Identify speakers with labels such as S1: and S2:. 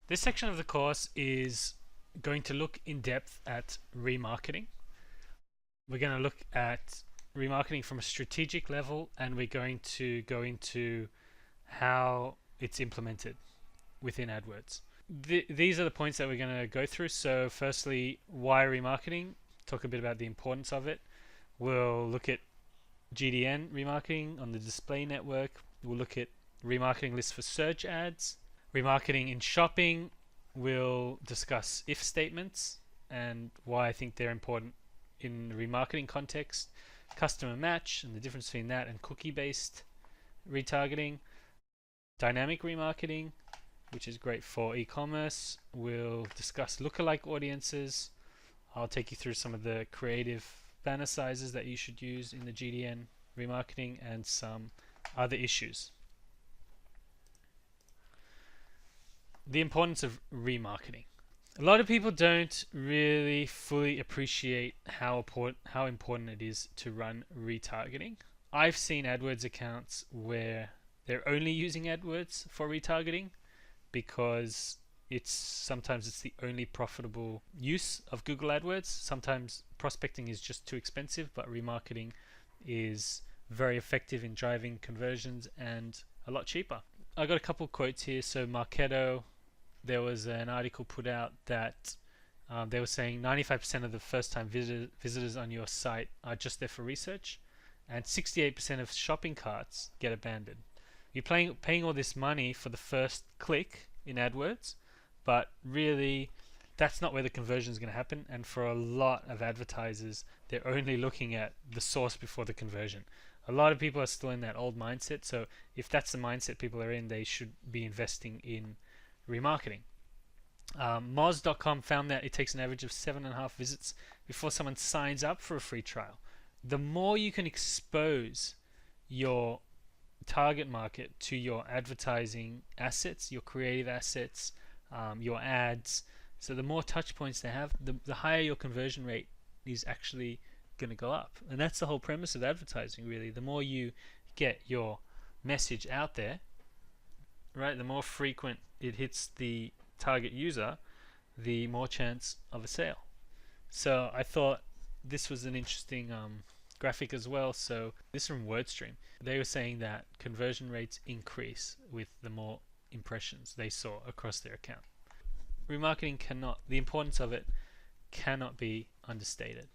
S1: This section of the course is going to look in depth at remarketing. We're going to look at remarketing from a strategic level, and we're going to go into how it's implemented within AdWords. These are the points that we're going to go through. So firstly, why remarketing? Talk a bit about the importance of it. We'll look at GDN remarketing on the display network. We'll look at remarketing lists for search ads. Remarketing in shopping. We'll discuss if statements and why I think they're important in the remarketing context. Customer match and the difference between that and cookie-based retargeting. Dynamic remarketing, which is great for e-commerce. We'll discuss lookalike audiences. I'll take you through some of the creative banner sizes that you should use in the GDN remarketing and some other issues. The importance of remarketing. A lot of people don't really fully appreciate how important it is to run retargeting. I've seen AdWords accounts where they're only using AdWords for retargeting because sometimes it's the only profitable use of Google AdWords. Sometimes prospecting is just too expensive, but remarketing is very effective in driving conversions and a lot cheaper. I got a couple quotes here. So Marketo, there was an article put out that they were saying 95% of the first-time visitors on your site are just there for research, and 68% of shopping carts get abandoned. You're paying all this money for the first click in AdWords, but really that's not where the conversion is going to happen. And for a lot of advertisers, they're only looking at the source before the conversion. A lot of people are still in that old mindset. So if that's the mindset people are in, they should be investing in remarketing. Moz.com found that it takes an average of 7.5 visits before someone signs up for a free trial. The more you can expose your target market to your advertising assets, your creative assets, your ads, so the more touch points they have, the higher your conversion rate is actually going to go up. And that's the whole premise of advertising, really. The more you get your message out there, right, the more frequent it hits the target user, the more chance of a sale. So I thought this was an interesting graphic as well. So this is from WordStream. They were saying that conversion rates increase with the more impressions they saw across their account. Remarketing the importance of it cannot be understated.